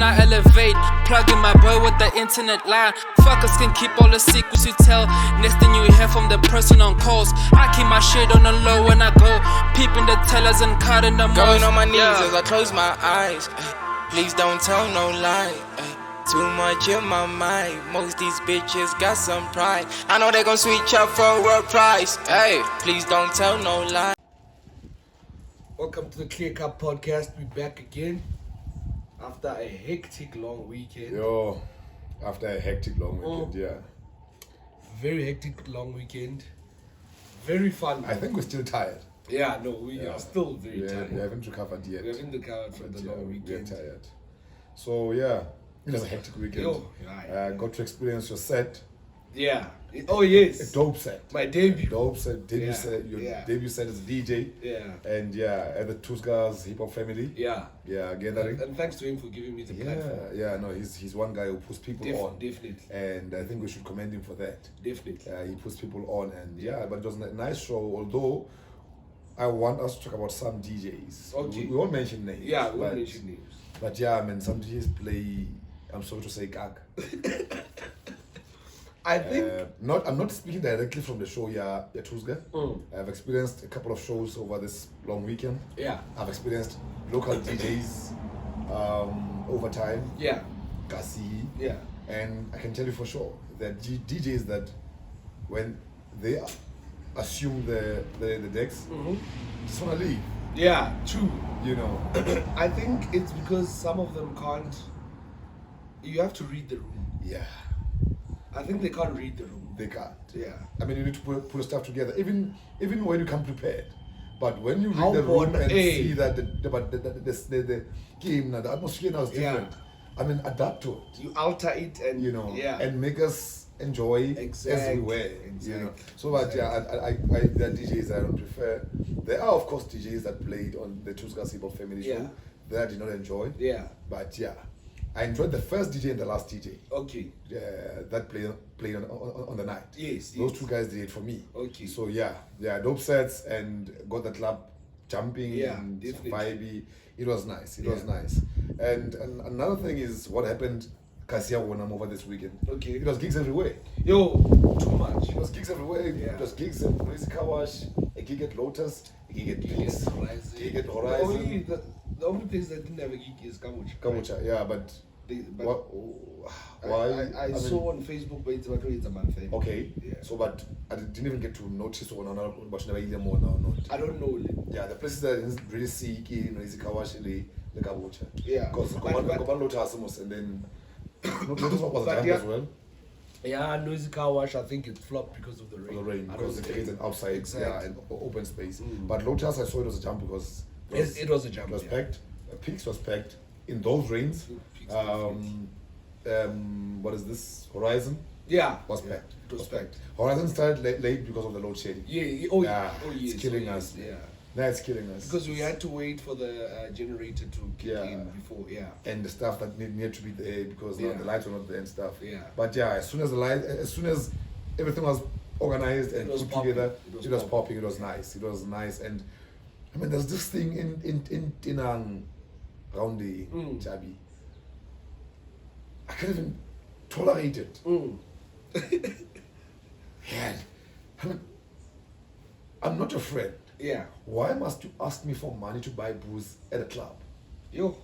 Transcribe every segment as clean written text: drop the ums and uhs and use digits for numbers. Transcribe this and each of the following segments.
when I elevate. Plugging my boy with the internet line. Fuckers can keep all the secrets you tell. Next thing you hear from the person on calls. I keep my shit on the low when I go. Peeping the tellers and cutting the most. Going on my knees as I close my eyes. Please don't tell no lie. Too much in my mind. Most these bitches got some pride. I know they gon' switch up for a price. Hey, please don't tell no lie. Welcome to the Clear Cup Podcast. We're back again after a hectic long weekend. After a hectic long weekend, yeah. Very hectic long weekend. Very fun. I think we're still tired. Yeah, no, we are still very tired. We haven't recovered yet. We haven't recovered from the long weekend. We're tired. So, yeah, it was a hectic weekend. Got to experience your set. Yeah. Oh, yes. A dope set. My debut. Dope set. Debut set. Your debut set as a DJ. Yeah. And at the TheClearCup's hip hop family. Yeah. Yeah, gathering. And thanks to him for giving me the platform. Yeah, no, he's one guy who puts people on. Definitely. And I think we should commend him for that. Definitely. He puts people on, and but it was a nice show, although I want us to talk about some DJs. Okay. We won't mention names. Yeah, we won't mention names. But yeah, I mean, some DJs play, I'm sorry to say, gag. I think I'm not speaking directly from the show Tuesday. I've experienced a couple of shows over this long weekend. Yeah. I've experienced local DJs over time. Yeah. Kasi. Yeah. And I can tell you for sure that DJs that when they assume the decks, just wanna leave. Yeah, true. You know. I think it's because some of them can't. You have to read the room. Yeah. I think they can't read the room. They can't. Yeah. I mean, you need to put stuff together, even when you come prepared. But when you read How the room and hey. see that the game, the atmosphere now is different. I mean, adapt to it. You alter it and and make us enjoy as we were. Exactly. You know. So, but I the DJs I don't prefer. There are of course DJs that played on the TheClearCup's hip hop family show that I did not enjoy. Yeah. But I enjoyed the first DJ and the last DJ. Okay. That played on the night. Yes. Those two guys did it for me. Okay. So dope sets and got the club jumping and definitely. vibey. It was nice. It was nice. And another thing is what happened. Kasia won over this weekend. Okay. It was gigs everywhere. Yo, too much. It was gigs everywhere. Yeah. It was gigs at Noisy Kawash, a gig at Lotus, a gig at Blix, a gig at Horizon. The only place that didn't have a gig is Kamucha. Kamucha, yeah, but why? I mean, saw on Facebook, but it's a month thing. Okay. Yeah. So, but I didn't even get to notice or watching the more now. I don't know. Yeah, the places that I didn't really see, Noisy Kawash, the Kamucha. Yeah. Because Lotus and then Lotus was a as well. Yeah, Noisy Car Wash, I think it flopped because of the rain. Because it creates an outside, and open space. Mm. But Lotus, I saw it was a jump because it was a jump. It was packed. Peaks was packed in those rains. What is this? Horizon? Yeah. Was packed. It was packed. Horizon started late because of the load shedding. It's killing us. Yeah. That's killing us. Because we had to wait for the generator to kick in before, and the stuff that needed to be there because the lights were not there and stuff. Yeah. But as soon as everything was organized and put together, it was popping. It was nice. It was nice. And I mean, there's this thing in Tinang around the Tjabi. I can't even tolerate it. Yeah. I mean, I'm not a friend. Yeah. Why must you ask me for money to buy booze at a club? Yo.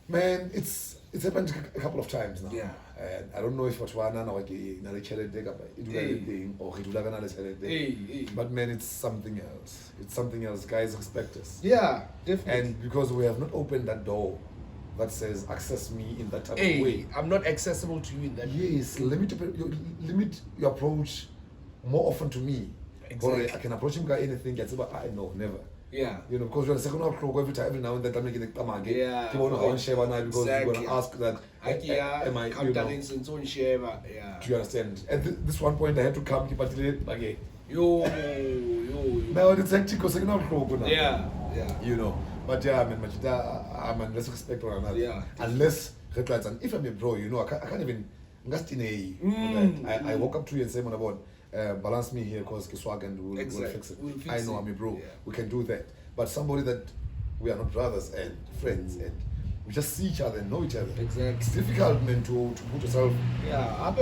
Man, it's happened a couple of times now. Yeah. And I don't know if Botswana now but man, it's something else. It's something else. Guys respect us. Yeah, definitely. And because we have not opened that door that says access me in that type of way. I'm not accessible to you in that way. Yes, limit your approach more often to me. Exactly. I can approach him guy anything, no, never. Yeah. You know, because you're the second half every now and then I'm making the come again. Yeah. People want to share one night because you're gonna ask that am I, you know, do you understand? At this one point I had to come keep again. Yo. Now it's hectic because second half now. Yeah. You know. But yeah, I mean I'm in less respect or another. Yeah. Unless red lights, and if I'm a bro, you know, I can't even I walk up to you and say about balance me here because Kiswag and we'll fix it. I know I'm a bro. Yeah. We can do that. But somebody that we are not brothers and friends and we just see each other and know each other. Exactly. It's difficult, man, to put yourself. Yeah,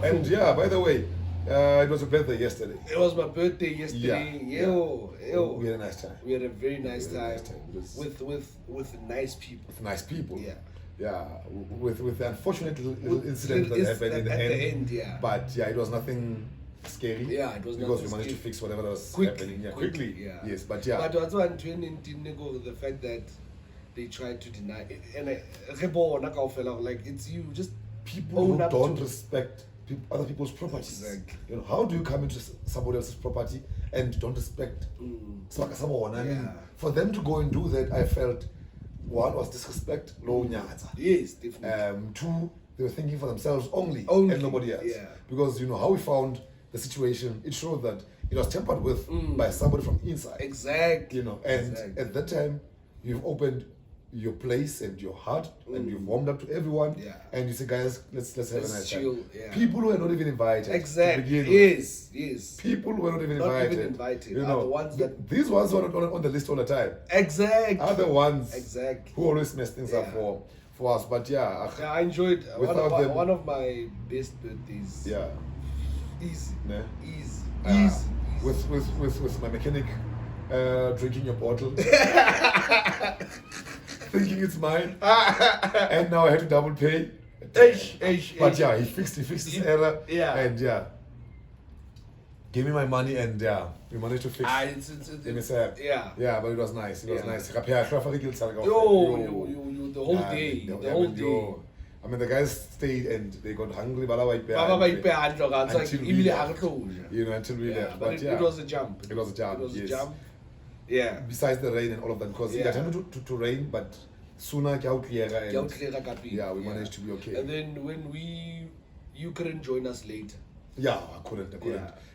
and yeah, by the way, it was your birthday yesterday. It was my birthday yesterday. We had a nice time. We had a very nice We had a time. nice time. With nice people. With nice people. Yeah. Yeah, with the unfortunate little incident that happened in the end. Yeah. But yeah, it was nothing scary. Yeah, it was because nothing we managed scary. to fix whatever was Quickly, happening. Yeah, quickly. quickly. Yeah. Yes, but yeah. But also the fact that they tried to deny it. And like it's you just people who own up don't to it. respect other people's properties. Exactly. You know, how do you come into somebody else's property and don't respect? I mean, for them to go and do that, I felt one was disrespect, low nyaza. Yes, definitely. Two, they were thinking for themselves only. And nobody else. Yeah. Because you know how we found the situation, it showed that it was tampered with by somebody from inside. Exactly. You know, and at that time, you've opened your place and your heart, and you've warmed up to everyone. Yeah. And you say, guys, let's have a nice chill. time. Yeah. People who were not even invited. Exactly. To begin with. Yes. People who were not even Not invited. even invited. You Are know, the ones that these ones who are not on the list all the time. exactly Are the ones exactly. who always mess things up for us. But yeah. Yeah, I enjoyed Without them- one of my best birthdays. Yeah. Easy. Nah. Easy. Uh, Easy. With my mechanic drinking your bottle, thinking it's mine, and now I had to double pay. But yeah, he fixed his error. Yeah. And yeah, gave me my money, and yeah, we managed to fix. Yeah, but it was nice. It was nice. Yo, the whole day. The whole day. I mean, the guys stayed and they got hungry, but I went back. Until we left. You know, until we left. But yeah, it was a jump. It was a jump. It was yes. a jump. Yeah. Besides the rain and all of that, because it tended to rain, but sooner yeah, we managed to be okay. And then when you couldn't join us later. Yeah, I couldn't.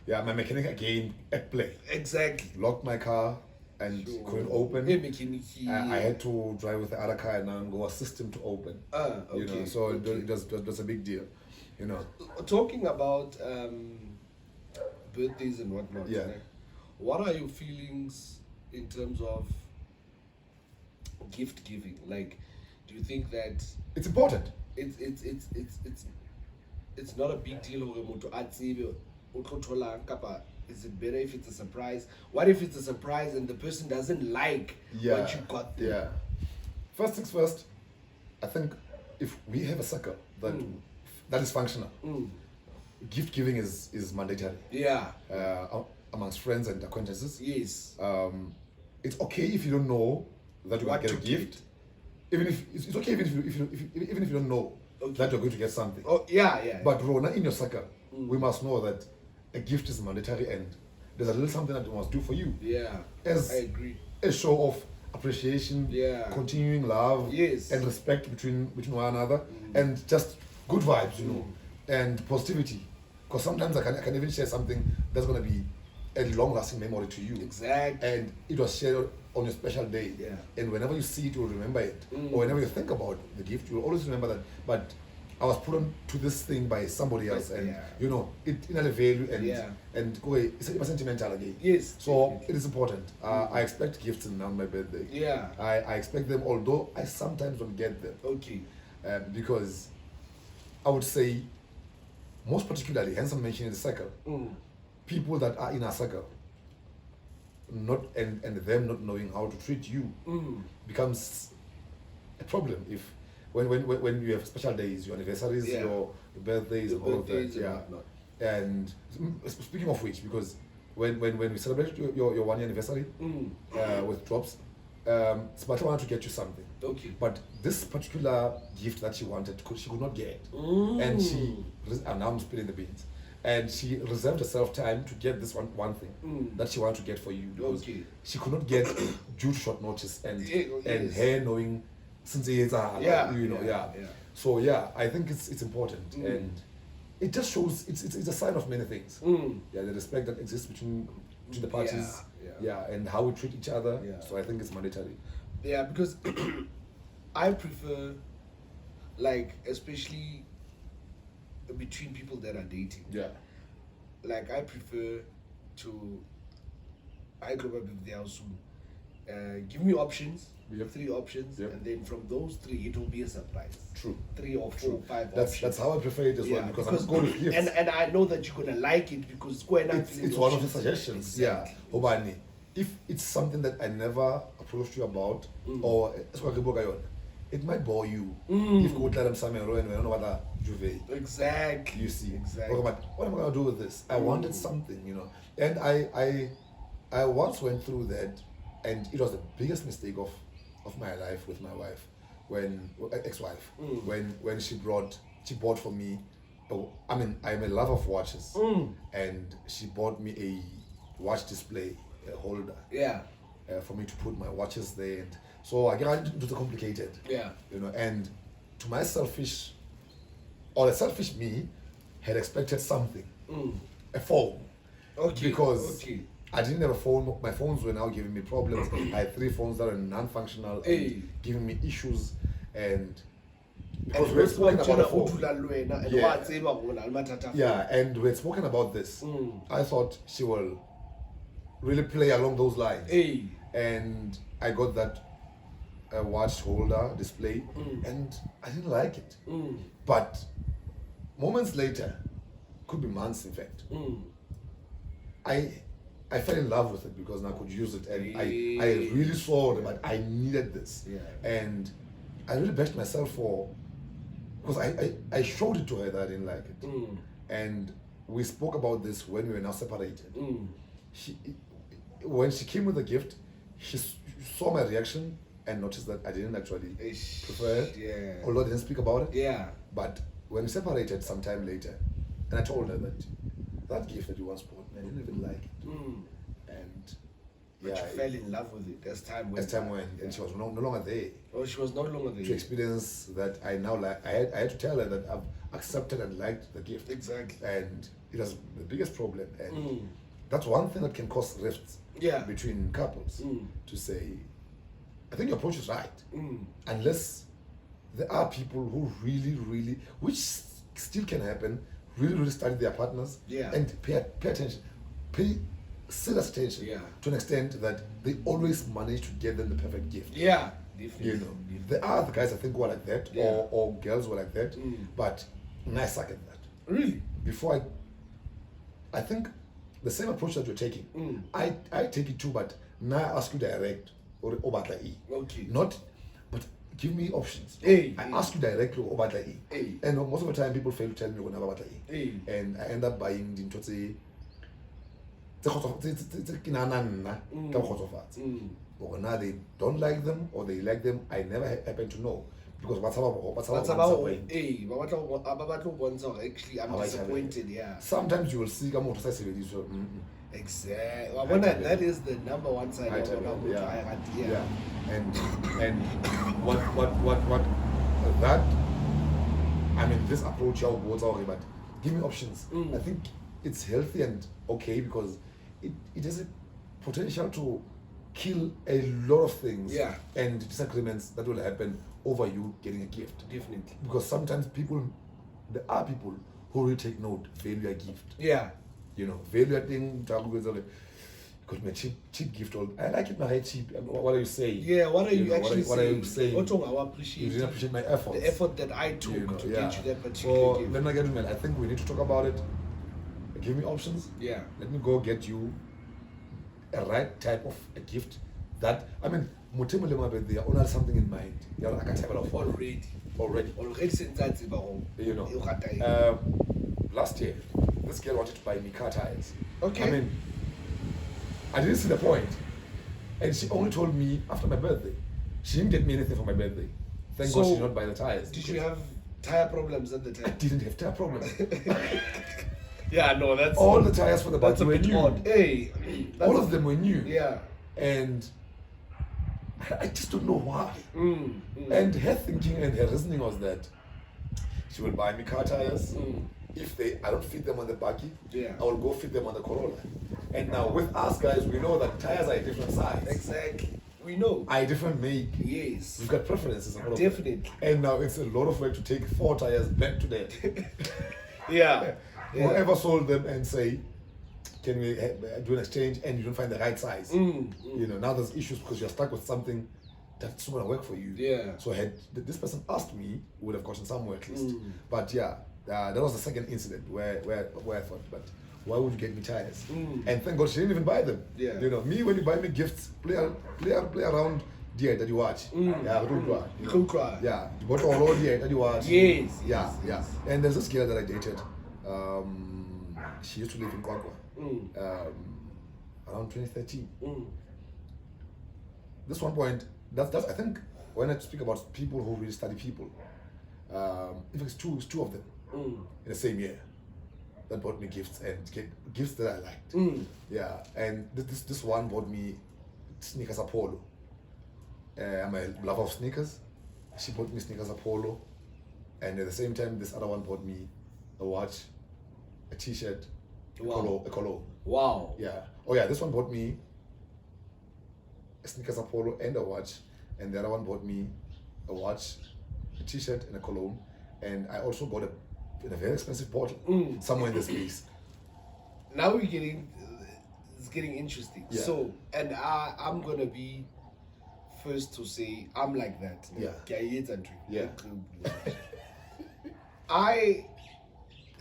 Yeah, my mechanic again at play. Exactly. Locked my car and couldn't open. I had to drive with the other car and go assist him to open. Okay. You know, so it was a big deal. You know. Talking about birthdays and whatnot. Yeah. Like, what are your feelings in terms of gift giving? Like, do you think that it's important? It's not a big deal. Is it better if it's a surprise? What if it's a surprise and the person doesn't like what you got them? Yeah. First things first, I think if we have a circle that is functional, gift giving is mandatory. Yeah. Amongst friends and acquaintances. Yes. It's okay if you don't know that you're What going to get a to gift. Even if it's okay even if you don't know that you're going to get something. Oh yeah. But Rona, in your circle, we must know that a gift is mandatory and there's a little something that we must do for you. Yeah. As I agree. A show of appreciation, continuing love, and respect between one another, and just good vibes, you know, and positivity. Because sometimes I can even share something that's gonna be a long-lasting memory to you. Exactly. And it was shared on your special day. Yeah. And whenever you see it, you'll remember it. Or whenever you think about the gift, you'll always remember that. But I was put on to this thing by somebody else, and you know, it in a value and go away. It's sentimental again. Yes. So it is important. I expect gifts on my birthday. Yeah. I expect them, although I sometimes don't get them. Okay. Because I would say, most particularly, hence I'm mentioning the circle, people that are in a circle, and them not knowing how to treat you becomes a problem if. When you have special days, your anniversaries, your birthdays, and all of that, And speaking of which, because when we celebrate your 1 year anniversary with drops, Smarta wanted to get you something. Okay. But this particular gift that she wanted, she could not get, and now I'm spilling the beans. And she reserved herself time to get this one thing that she wanted to get for you. Because she could not get due to short notice and her knowing. Since it's So I think it's important, and it just shows it's a sign of many things. Yeah, the respect that exists between the parties. And how we treat each other. So I think it's mandatory. Yeah, because I prefer, like, especially between people that are dating. Yeah. Like, I prefer to. I grew up with the house. give me options. Yep. 3 options, Yep. and then from those 3, it will be a surprise. True. 3 or 4, 5 options. That's how I prefer it as well, because I'm going with gifts. And I know that you're gonna like it because It's one of the suggestions. Exactly. Yeah. Obani, if it's something that I never approached you about, or it might bore you. If you let them Samero and we don't know what a Juve. Exactly. You see. Exactly. Okay, but what am I gonna do with this? I wanted something, And I once went through that, and it was the biggest mistake of my life with my wife, ex-wife, when she bought for me. I'm a lover of watches, and she bought me a watch display holder. Yeah. For me to put my watches there, and so I got into the complicated. Yeah. And to my selfish, or the selfish me, had expected something, a phone. Okay. Because I didn't have a phone. My phones were now giving me problems. I had 3 phones that were non-functional and giving me issues, and because we had spoken about the phone. Yeah, and we had spoken about this. I thought she will really play along those lines. And I got that watch holder display, and I didn't like it. But moments later, could be months in fact, I fell in love with it because now I could use it, and I really saw it, but I needed this. And I really bashed myself because I showed it to her that I didn't like it. And we spoke about this when we were now separated. When she came with the gift, she saw my reaction and noticed that I didn't actually prefer it, although I didn't speak about it. But when we separated sometime later, and I told her that gift that you once bought, I didn't even like it. And But you fell in love with it as time went. And she was no longer there. Oh, she was no longer there. To experience that I now like, I had to tell her that I've accepted and liked the gift. Exactly. And it was the biggest problem. And that's one thing that can cause rifts between couples. To say, I think your approach is right. Unless there are people who really, which still can happen, really study their partners and pay attention, pay serious attention to an extent that they always manage to get them the perfect gift. Yeah, definitely. There are the guys I think who are like that, or girls who are like that, but I suck at that. Really? Before I think the same approach that you're taking, I take it too, but now I ask you direct or obata e. Okay. Not, but give me options. I ask you directly obata e. And most of the time people fail to tell me when obata e. And I end up buying the intotsi. Or now they don't like them or they like them, I never happen to know. Because what's about actually I'm disappointed, Sometimes you will see exactly. That is the number one side of And what that, I mean, this approach but give me options. I think it's healthy and okay because it has a potential to kill a lot of things and disagreements that will happen over you getting a gift. Definitely. Because sometimes there are people who will take note, value a gift. Value a thing, got me a cheap gift. I like it, my cheap. What are you saying? What are you actually saying? What are you saying? You didn't appreciate my efforts. The effort that I took to get you that particular so, gift. Let me get to I think we need to talk about it. Give me options. Let me go get you a right type of a gift that, I mean, they are only something in mind. I can tell already. Since that's last year, this girl wanted to buy me car tires. Okay. I mean, I didn't see the point. And she only told me after my birthday. She didn't get me anything for my birthday. Thank God she did not buy the tires. Did you have tire problems at the time? I didn't have tire problems. That's all the tires for the bike were new. All of them were new. And I just don't know why. And her thinking and her reasoning was that she will buy me car tires. If I don't fit them on the buggy, I will go fit them on the Corolla. And now with us guys, we know that tires are a different size. Exactly. We know. Are a different make. Yes. We've got preferences. Definitely. And now it's a lot of work to take 4 tires back to them. Yeah. Whoever sold them and say, can we do an exchange, and you don't find the right size. You know, now there's issues because you're stuck with something that's not gonna work for you. Yeah. So had this person asked me, we would have gotten somewhere at least. But yeah, that was the second incident where I thought, but why would you get me tires? And thank God she didn't even buy them. Yeah. You know, me when you buy me gifts, play around the that you watch. Yeah, You can cry. yeah, you bought all the that you watch. Yes. Yeah, yeah. And there's this girl that I dated. She used to live in Kwakwa. Around 2013. This one point, that's I think when I speak about people who really study people, in fact it's two of them in the same year that bought me gifts and gifts that I liked. Yeah, and this one bought me sneakers Apollo. I'm a lover of sneakers. She bought me sneakers Apollo, and at the same time this other one bought me a watch, a t-shirt, a cologne. Wow. Yeah. Oh yeah, this one bought me a sneakers Apollo and a watch, and the other one bought me a watch, a t-shirt and a cologne, and I also got a very expensive bottle somewhere in the space. Now it's getting interesting. Yeah. So, and I'm gonna be first to say I'm like that. Yeah. I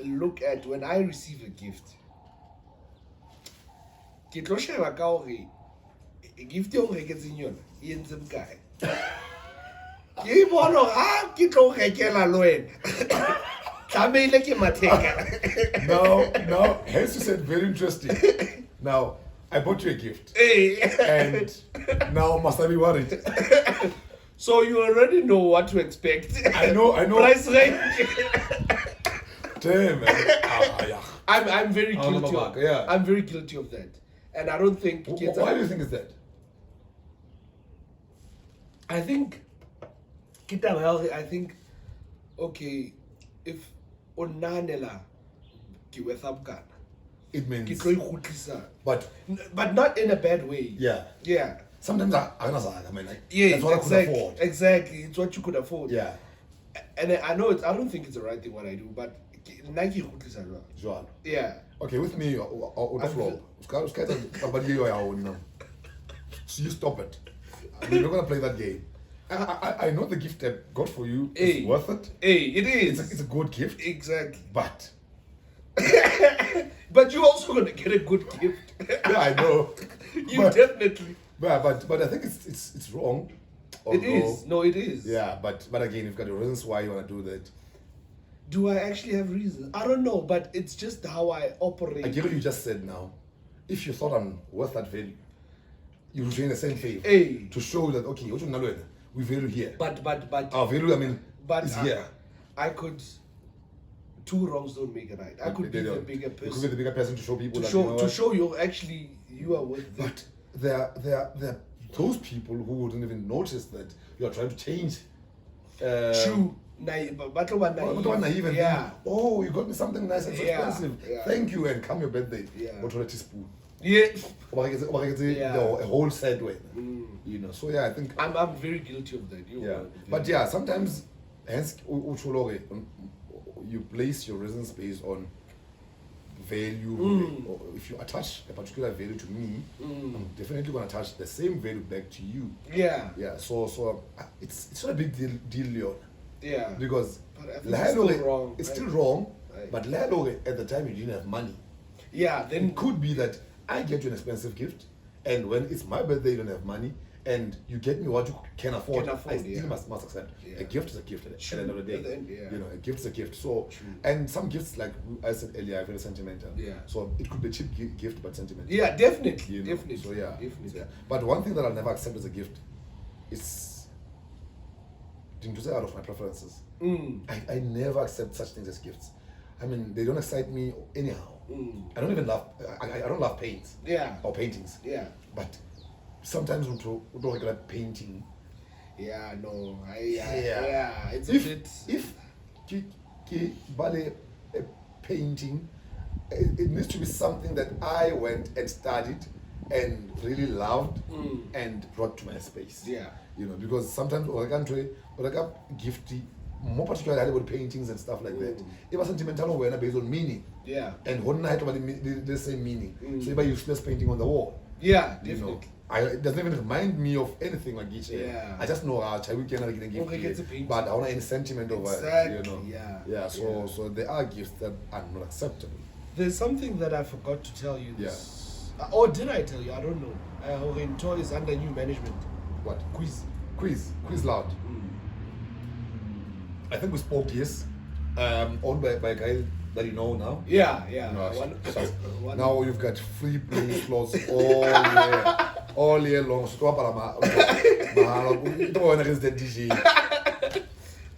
look at when I receive a gift. Ke tlo sheba ka hore gift e o reketseng yona e entse bokae. Ke bona ha ke tlo rekela lo wena. Tlamehile ke matheka. Now, hence you said very interesting. Now, I bought you a gift. Hey. And now must I be worried? So you already know what to expect. I know. Price range. Damn, man. Yeah. I'm very guilty of Yeah. I'm very guilty of that. And I don't think kids Why do you think it's that? I think okay, if onanela ki with upgun. It means But not in a bad way. yeah. Yeah. Sometimes I mean like Yeah, that's what I could afford. Exactly. It's what you could afford. Yeah. And I know I don't think it's the right thing what I do, but Nike Joal. yeah. Okay, with me on the floor. So you stop it. We're not gonna play that game. I know the gift I got for you is worth it. Hey, it is. It's a good gift. Exactly. But But you're also gonna get a good gift. yeah, I know. Definitely. But I think it's wrong. It is. No, it is. Yeah, but again, you've got the reasons why you want to do that. Do I actually have reasons? I don't know, but it's just how I operate. I get what you just said now. If you thought I'm worth that value, you would train the same favor to show that okay, we value here. But our value, I mean, is here. I could. Two wrongs don't make it right. I could be the bigger person. You could be the bigger person to show people to show you actually you are worth it. But there are those people who wouldn't even notice that you are trying to change. True. Naive. Yeah. Oh, you got me something nice and so expensive. Yeah. Thank you, and come your birthday. Yeah. What a teaspoon. Yeah. A whole set way. You know. So yeah, I think I'm very guilty of that. But yeah, sometimes hence you place your reasons based on value. Or if you attach a particular value to me, I'm definitely gonna attach the same value back to you. Yeah. Yeah. So it's not a big deal, Leon. Yeah. Because it's still wrong. It's still wrong. Right. But at the time you didn't have money. Yeah. Then it could be that I get you an expensive gift, and when it's my birthday you don't have money, and you get me what you can afford. I still must accept. A gift is a gift at the end of the day. You know, a gift is a gift. So and some gifts, like I said earlier, are very sentimental. Yeah. So it could be a cheap gift but sentimental. Yeah, definitely. You know? Definitely. So yeah. Definitely. But one thing that I'll never accept as a gift is to say out of my preferences. I never accept such things as gifts. I mean, they don't excite me anyhow. I don't even love. I don't love paints. Yeah. Or paintings. Yeah. But sometimes we don't regular painting. Yeah. No. Yeah. It's a bit. If a painting, it needs to be something that I went and studied and really loved and brought to my space. Yeah. You know, because sometimes or I can't gifty more particularly with paintings and stuff like that. It was sentimental when based on meaning. Yeah. And one night about the same meaning. So if I useless painting on the wall. Yeah, You definitely. know, it doesn't even remind me of anything like each. Yeah. I just know we can give, but I want any sentiment over it. You know. Yeah. So there are gifts that are not acceptable. There's something that I forgot to tell you. This. Or did I tell you? I don't know. Oriental is under new management. What? Quiz loud. I think we spoke, yes. Owned by a guy that you know now. Yeah. No, now you've got free play slots all year long.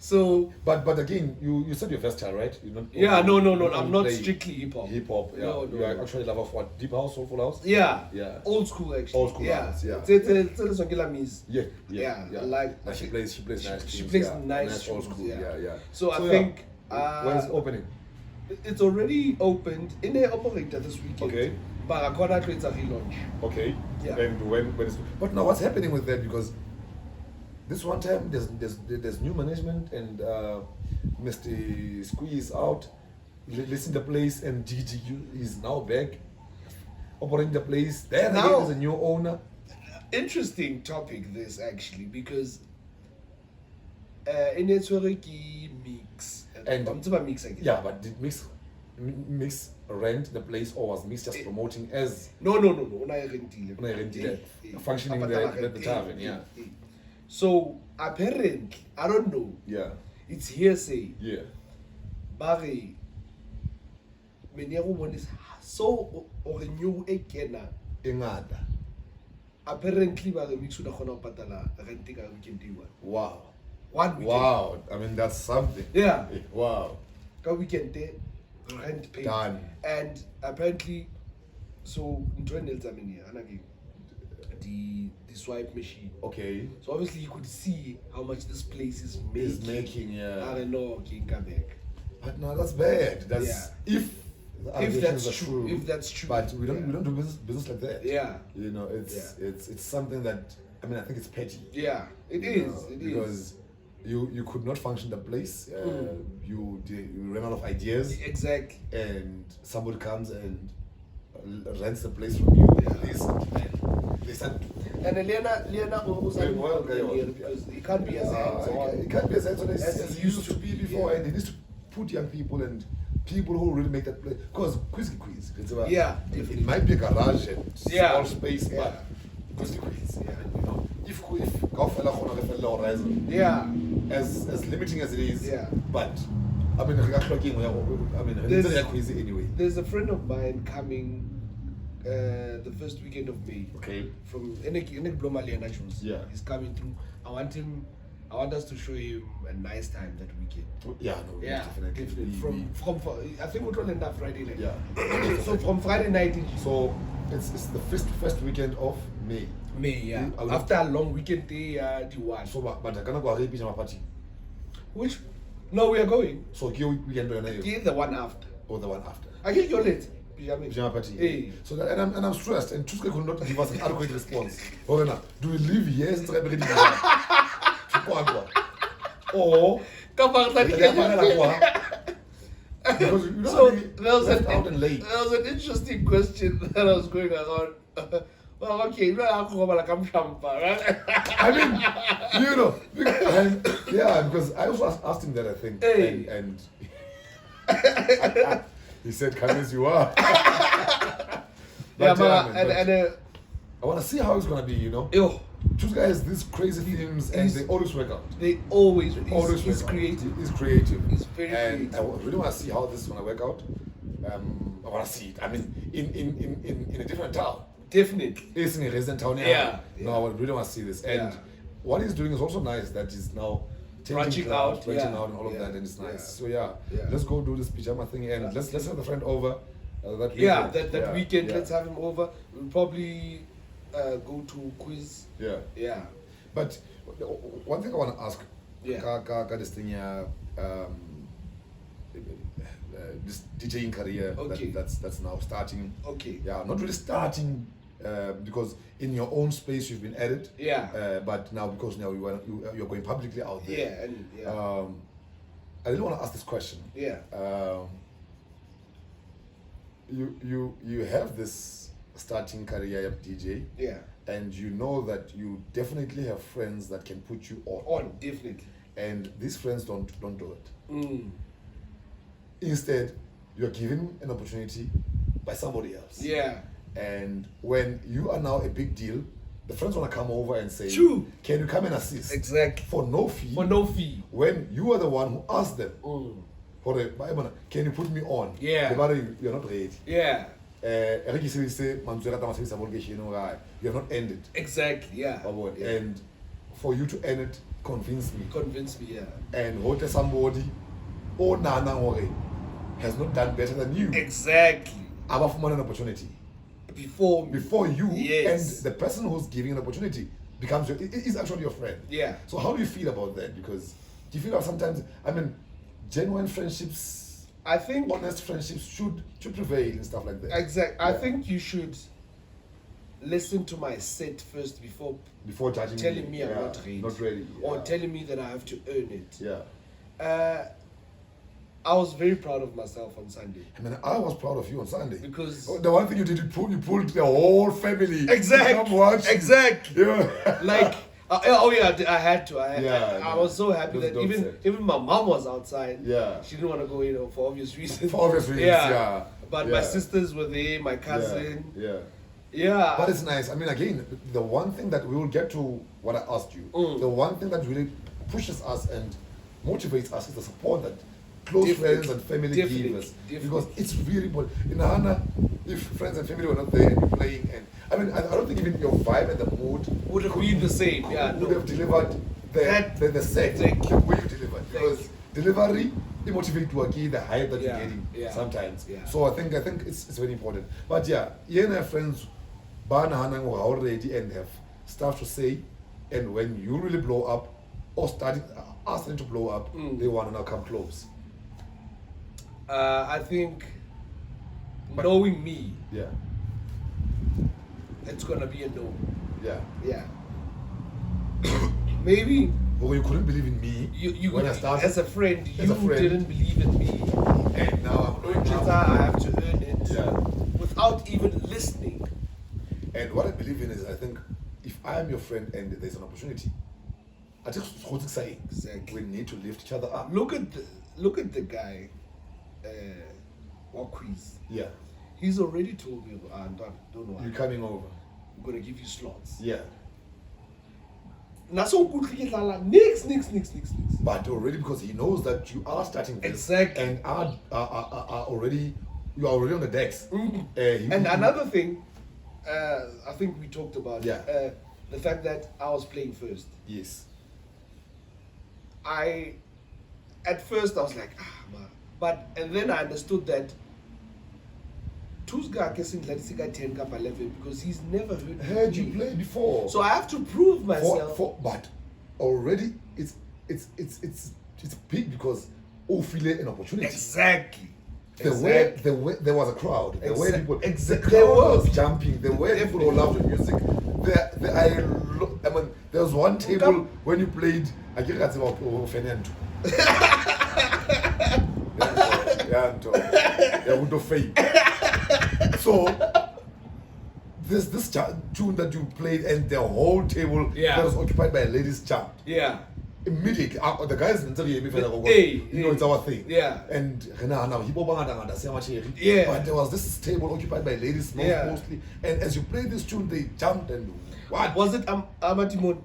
So, but again, you said your first child, right? no. I'm not strictly hip hop. Hip hop, yeah. No. You are actually a lover of what? Deep house, soulful house? Yeah. Yeah. Old school actually. Old school house, yeah. It's Miss. Yeah. Like she plays nice. She tunes, plays yeah. nice old tunes, school. Yeah. So I think when is it opening? it's already opened in the operator this weekend. Okay. But I got it's a relaunch. Okay. Yeah. And when is? But now what's happening with that? Because this one time there's new management and Mr. Squeeze out, listen the place, and GGQ is now back operating the place. Then Now- again there's a new owner. Interesting topic this actually because in its mix And- I'm talking about mix again. Yeah, but did Mix rent the place or was Mix just promoting as No. functioning the tavern? Yeah. So apparently, I don't know. Yeah. It's hearsay. Yeah. Barry, Menyego is so or new ekena. Ingada. Apparently, Barry mix with a corner patala renting a weekend. Wow. 1 weekend. Wow. I mean that's something. Yeah. Wow. A weekend day, rent paid. Done. And apparently, so in the swipe machine. Okay. So obviously you could see how much this place is making. Is making, yeah. I don't know, okay, come back. But no, that's bad. That's if the allegations that's are true. If that's true. But we don't do business like that. Yeah. You know, it's something that I think it's petty. Yeah, it You is. know, It because is. you could not function the place. You ran out of ideas, Exactly. and somebody comes and rents the place from you. Yeah. They start. And then Liana was Very well, very well. because it can't be as hands-on. It can't be as hands-on as As it used to be before, yeah. and it needs to put young people and people who really make that place. Because quiz, it's about, Yeah, it definitely. might be a garage and Yeah. small space, Yeah. but quiz, yeah. You know, if Kaufela Khona Refella Horizon, Yeah. as limiting as it is, Yeah. but it's a quiz anyway. There's a friend of mine coming the first weekend of May. Okay. From Enek Blomali and Naturals. Yeah. He's coming through. I want us to show him a nice time that weekend. Yeah, no, Yeah, definitely. From I think we're on that Friday night. Yeah. So from Friday night in So it's the first weekend of May. May, yeah. I will- After a long weekend day, the one. So but I cannot go a pajama party. Which? No, we are going. So weekend Yeah, the one after. or the one after. I get your late. Pyjama. Pajama party. Hey. So that, and I'm stressed, and Tuesday could not give us an adequate response. Okay, now, do we leave here since I'm ready to go? Or because you know So there was out and late. there was an interesting question that I was going around. Well, okay, you know, I'm champa, right? I mean, you know, because I also asked him that, I think, Hey. and he said, "Come as you are." Yeah, man, and I want to see how it's gonna be, you know. yo, Choose has these crazy themes, and they always work out. they always He's he's creative. He's creative. He's very and creative. I really want to see how this is gonna work out. I want to see it. I mean, in a different town. Definitely. It's in a resident town. Yeah. No, I really want to see this. And Yeah. what he's doing is also nice. That he's now Branching out, branching yeah. out, and all of Yeah. that, and it's nice. Yeah. So yeah, Yeah. let's go do this pajama thing, and let's have the friend over. That Yeah, weekend. that weekend, yeah. let's have him over. We'll probably go to quiz. Yeah. Yeah. But one thing I want to ask, Yeah. Ka this thing here, this DJing career Okay. that's now starting. Okay. Yeah, not really starting because in your own space you've been at it. Yeah. But now because now you're going publicly out there. Yeah, and yeah. I really want to ask this question. Yeah. You have this starting career of DJ. Yeah. And you know that you definitely have friends that can put you on. Definitely. And these friends don't do it. Mm. Instead, you're given an opportunity by somebody else. Yeah. And when you are now a big deal, the friends want to come over and say, True. Can you come and assist? Exactly. For no fee. For no fee. When you are the one who asked them, Mm. can you put me on? Yeah. You're not ready. Yeah. You're not ended. Exactly. Yeah. Yeah. And for you to end it, convince me. Yeah. And what is somebody or Nana has not done better than you. Exactly. About an opportunity. Before you, yes. And the person who's giving an opportunity is actually your friend. Yeah. So how do you feel about that? Because do you feel like sometimes, genuine friendships, I think honest friendships should prevail and stuff like that. Exactly. Yeah. I think you should listen to my set first before judging telling me I'm not ready. Or Yeah. telling me that I have to earn it. Yeah. I was very proud of myself on Sunday. I was proud of you on Sunday. Because the one thing you did, you pulled the whole family. Exactly. To come watch. Exactly. Yeah. Like, I had to. I was so happy Those that even my mom was outside. Yeah. She didn't want to go, for obvious reasons. For obvious reasons, yeah. But Yeah. my sisters were there, my cousin. Yeah. Yeah. But it's nice. Again, the one thing that we will get to what I asked you, the one thing that really pushes us and motivates us is the support that close friends and family give us. Because it's really important. In Hana, if friends and family were not there and you're playing, and I don't think even your vibe and the mood would have been the same. Yeah, would have delivered the set the way you delivered. Because delivery, it motivates you again, the hype that you're getting sometimes. Yeah. So I think it's very important. But yeah, you and have friends who are already and have stuff to say, and when you really blow up or starting to blow up, they want to now come close. I think knowing me, Yeah. it's gonna be a no. Yeah. Yeah. Maybe But you couldn't believe in me you when I started. as a friend, As a friend. didn't believe in me. And now I'm doing I have to earn it Yeah. without even listening. And what I believe in is, I think, if I am your friend and there's an opportunity, I just say Exactly. we need to lift each other up. Look at the guy, Waquiz. Yeah. He's already told me, don't know. You're coming over. I'm gonna give you slots. Yeah. Naso next. But already, because he knows that you are starting this Exactly. and are already, you are already on the decks. And another thing, I think we talked about the fact that I was playing first. Yes. At first I was like, and then I understood that Tuzga guessing Latisika 10 Kappa 11 because he's never Heard you play before. So I have to prove myself. But already it's big because feel an opportunity. Exactly. The way there was a crowd, the way people, Exactly. the crowd was jumping, the way people who loved the music. There was one table when you played. I get that about Fernando. So this tune that you played and the whole table that was occupied by ladies jumped. Yeah. Immediately, the guys in it's our thing. Yeah. And Yeah. but there was this table occupied by ladies mostly, and as you played this tune, they jumped and what Was it Amatimon?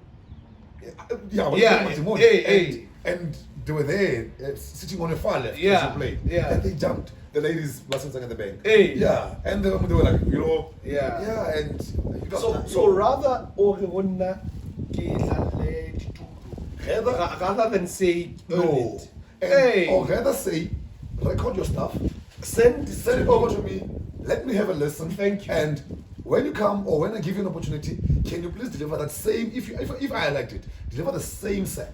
And they were there sitting on a far left as Yeah. you played. Yeah. And they jumped. The ladies wasn't at the bank. Hey. Yeah. And they were like, Yeah. Yeah, and So rather rather than say no. Or rather say, record your stuff, send it over to me, let me have a listen. Thank you. And when you come or when I give you an opportunity, can you please deliver that same, if I liked it, deliver the same set.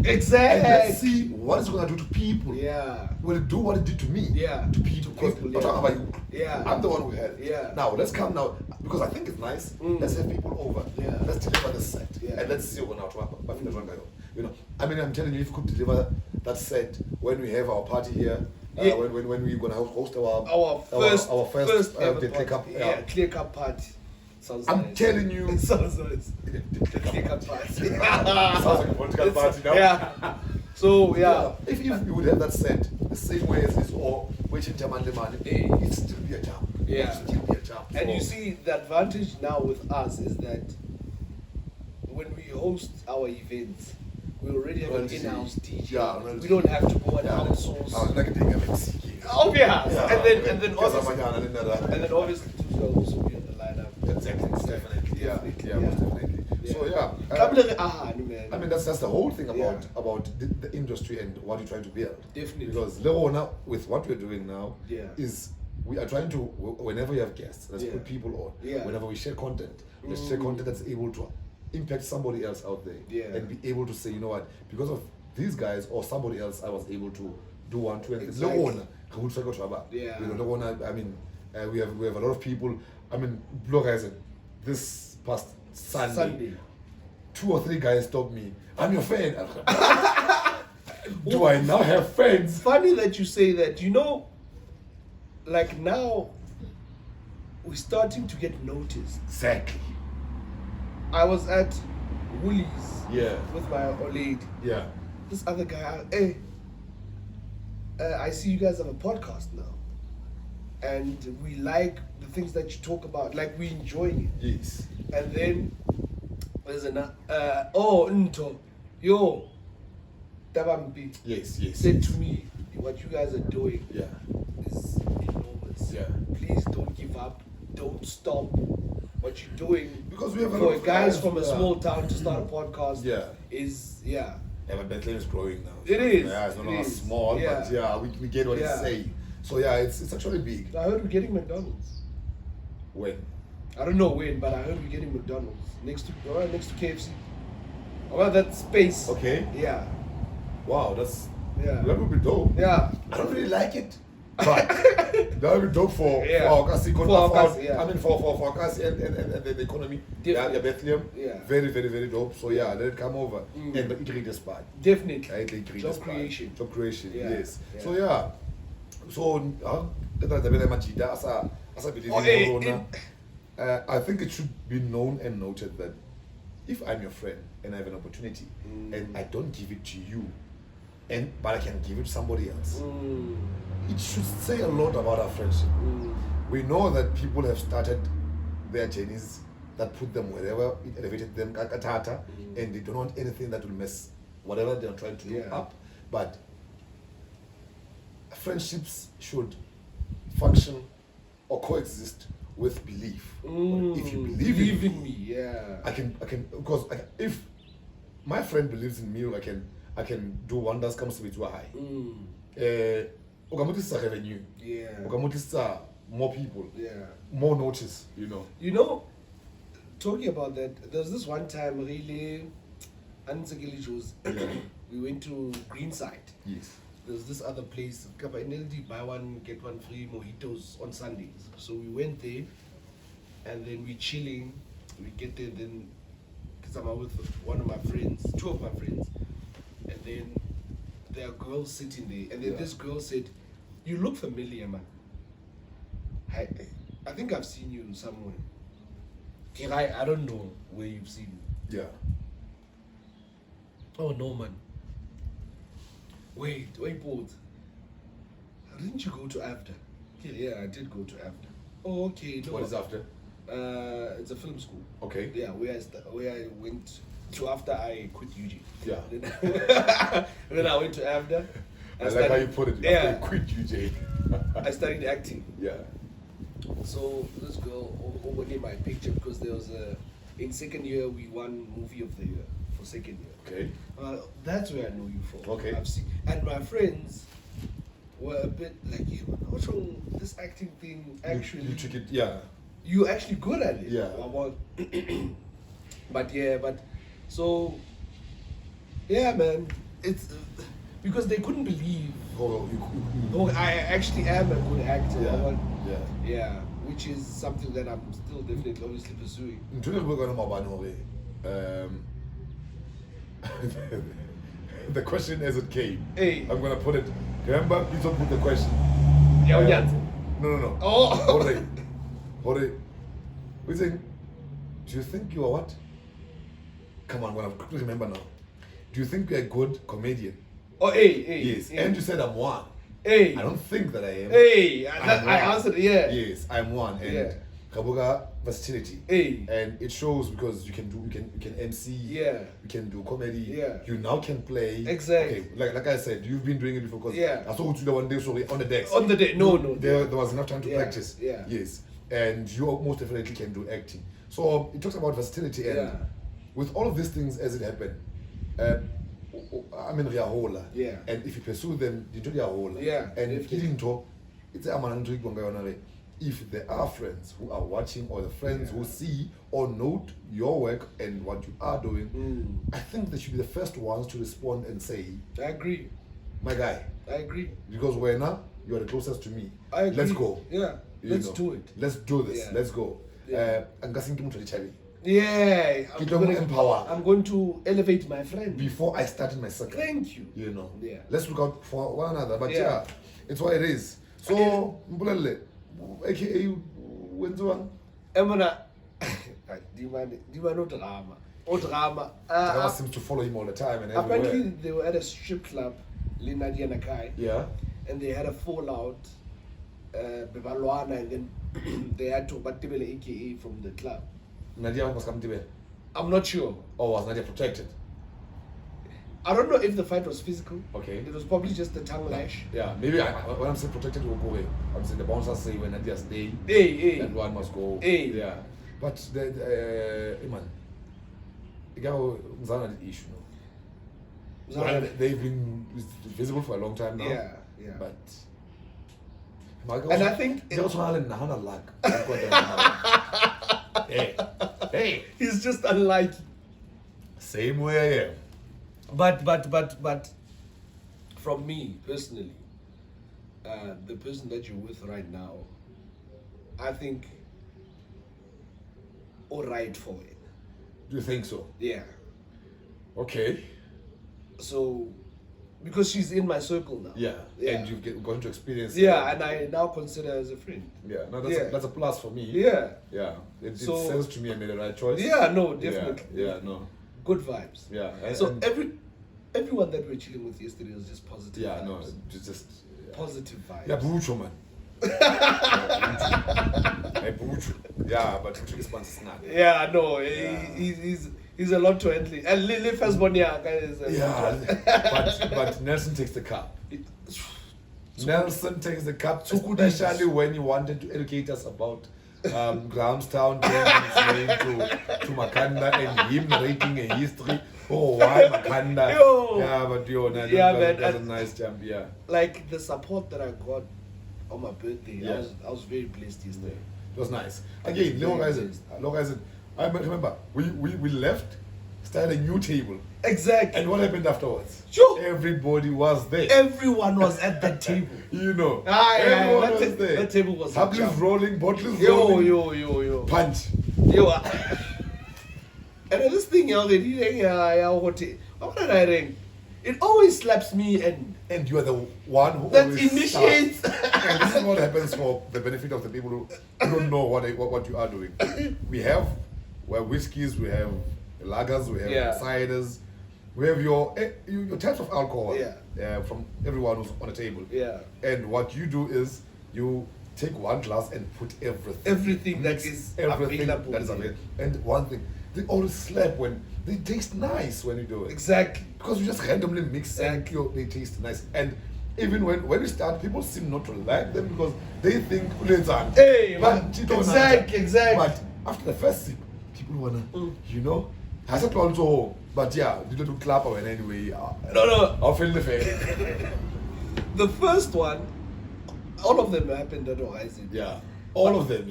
Exactly. And let's see what it's going to do to people. Yeah. Will it do what it did to me? Yeah. To people. To people, I'm talking about you. Yeah. I'm the one who had it. Yeah. Now, let's come now. because I think it's nice. Let's have people over. Yeah. Let's deliver the set. Yeah. And let's see what out. You know, I mean, I'm telling you, if we could deliver that set when we have our party here, when we're gonna host Our first the Clear Cup. Yeah, Clear Cup party. Sounds I'm nice. telling you, It sounds nice. The Clear Cup party. sounds like a political party now. Yeah. So yeah. If we would have that set the same way as this or which in German it's still be a jump. Yeah. It's still be a jump. And So- you see, the advantage now with us is that when we host our events, we already have an in-house DJ. Yeah, we don't have to go and outsource. Like a thing of MC. Oh yeah. And then Because obviously, I'm a man, and then obviously Tutu will also be on the lineup. Exactly, definitely. Yeah, Definitely, most definitely. Yeah. So yeah. Man. I mean that's the whole thing about Yeah. about the industry and what you're trying to build. Definitely. Because Leona, with what we're doing now, Yeah. is we are trying to whenever you have guests, let's Yeah. put people on. Yeah. Whenever we share content, let's share content that's able to impact somebody else out there. Yeah. And be able to say, you know what, because of these guys or somebody else, I was able to do 1, 2, and Exactly. Leona. Yeah. You know, Leona, I mean, we have a lot of people. I mean, look, I said this past Sunday. 2 or 3 guys told me, I'm your fan. Do I now have It's friends? funny that you say that. You know, like now, we're starting to get noticed. Exactly. I was at Woolies Yeah. with my old lady. Yeah. This other guy, hey, I see you guys have a podcast now. And we like the things that you talk about. Like, we enjoying it. Yes. And then there's another, Nto, yo, Tabampi Yes. Yes. said to me, what you guys are doing Yeah. is enormous. Yeah. Please don't give up. Don't stop what you're doing. Because we have a For lot of guys guys from a who are- small town to start a podcast Yeah. is, yeah. Yeah, but Bethlehem is growing now. It is. Yeah, it's not It as is. small, Yeah. but yeah, we get what Yeah. he's saying. So yeah, it's actually big. I heard we're getting McDonald's. When? I don't know when, but I heard we're getting McDonald's next to KFC. Well, that space. Okay. Yeah. Wow, that would be dope. Yeah. I don't really like it, but that would be dope for Yeah. our Kasi For our Kasi, yeah. I mean for Kasi and the economy. Yeah, Definitely. Bethlehem. Yeah. Very, very, very dope. So yeah, let it come over and it read this part. Definitely. Right, it read Job this part. creation. Job creation. Yeah. Yes. Yeah. So yeah. So I think it should be known and noted that if I'm your friend and I have an opportunity and I don't give it to you, but I can give it to somebody else, it should say a lot about our friendship. We know that people have started their journeys that put them wherever it elevated them, and they don't want anything that will mess whatever they're trying to do Yeah. up. But friendships should function or coexist with belief. If you believe in me, yeah. I can because if my friend believes in me, I can do wonders comes with high. Ukamutisa revenue. Yeah. Ukamutisa more people. Yeah. More notice, you know. You know, talking about that, there was this one time really, we went to Greenside. Yes. There's this other place, buy one, get one free mojitos on Sundays. So we went there, and then we chilling. We get there, then, because I'm out with one of my friends, 2 of my friends, and then there are girls sitting there, and then this girl said, "You look familiar, man. I think I've seen you somewhere." And I don't know where you've seen me. Yeah. Oh no, man. Wait, both. Didn't you go to AFDA? Yeah, I did go to AFDA. Oh, okay. No. What is after? It's a film school. Okay. Yeah, where I went to after I quit UG. Yeah. Then I went to AFDA. I like how you put it. Yeah. After you quit UJ. I studied acting. Yeah. So this girl over near my picture because there was in second year we won movie of the year for second year. Okay. That's where I know you from. Okay. I've seen, and my friends were a bit like, "Yeah, man, what's wrong? This acting thing actually You took it. Yeah. you're actually good at it." Yeah. But so yeah, man, it's because they couldn't believe. Oh, Oh, I actually am a good actor. yeah. Yeah. which is something that I'm still definitely obviously pursuing. The question as it came. Hey. I'm gonna put it. Remember, please don't put the question. No. Oh. Hore. We saying, do you think you are what? Come on, I'm gonna quickly remember now. Do you think you're a good comedian? Oh, hey. Yes. And you said I'm one. Hey. I don't think that I am. Hey. I answered, yeah. Yes, I'm one. And Kabuga versatility. Hey. And it shows because you can MC. Yeah. You can do comedy. Yeah. You now can play. Exactly. Okay, like I said, you've been doing it before. Cause Yeah. I saw you the one day, sorry, on the decks. On the day, no. There was enough time to practice. Yeah. Yes. And you most definitely can do acting. So it talks about versatility and with all of these things as it happened, I mean Riahola. Yeah. And if you pursue them, you do Riahola. Yeah. And if you didn't talk, it's a if there are friends who are watching or the friends who see or note your work and what you are doing, I think they should be the first ones to respond and say, I agree. My guy. I agree. Because when you are the closest to me. I agree. Let's go. Yeah. Let's do it. Let's do this. Yeah. Let's go. Yeah. Yeah, I'm going to elevate my friend before I start in my circle. Thank you. You know. Yeah. Let's look out for one another. But it's what it is. So, Mbulele, aka Wenzuan. Emona, do you mind no drama? Oh drama. Drama seems to follow him all the time and everywhere. Apparently, they were at a strip club, Lina Dianakai. Yeah. And they had a fallout. Bebalwana, and then they had to Batibele aka from the club. Nadia was coming to I'm not sure. Or was Nadia protected? I don't know if the fight was physical. Okay. It was probably just the tongue lash. Yeah, maybe when I'm saying protected, we'll go away. I'm saying the bouncers say when Nadia's day, that one must go. Yeah. But man, the guy Mzana the issue. Well, they've been visible for a long time now. Yeah. But and I think they also have a luck. Hey, he's just unlucky. Same way I am. But from me personally, the person that you're with right now, I think all right for it. Do you think so? Yeah. Okay. So, because she's in my circle now. Yeah. And you've gotten to experience. Yeah, and I now consider her as a friend. Yeah. No, that's a plus for me. Yeah. Yeah. It says to me I made the right choice. Yeah. No, definitely. Yeah. No. Good vibes. Yeah. So everyone that we're chilling with yesterday was just positive. Yeah. Vibes. No, just positive vibes. Yeah, Bucho man. Yeah, but it's not. Yeah, no, he's a lot to handle. And Lily first born is but Nelson takes the cup. Nelson takes the cup, especially when he wanted to educate us about Grahamstown changing his name to Makanda and him narrating a history. Oh, why Makanda? Yeah, but that's a nice jump. Yeah, like the support that I got on my birthday, I was very blessed yesterday. It was nice. Again, Logan, I remember we left, started a new table. Exactly. And what happened afterwards? Sure. Everybody was there. Everyone was at that table. You know. Everyone was there. That table was bottles rolling, rolling. Yo. Punch. Yo. And this thing, what did I ring? It always slaps me and you are the one who that always initiates. And this is what happens for the benefit of the people who don't know what you are doing. We have whiskeys, we have lagers, we have ciders, we have your types of alcohol from everyone who's on the table. Yeah. And what you do is you take one glass and put everything that is available. And one thing, they always slap when they taste nice when you do it. Exactly. Because you just randomly mix and they taste nice. And even when we start, people seem not to like them because they think hey, exactly. But after the first sip, people wanna, has it also. But yeah, you don't clap or anyway. No. I'll feel the fair. The first one, all of them happened at Horizon. Yeah. All of them.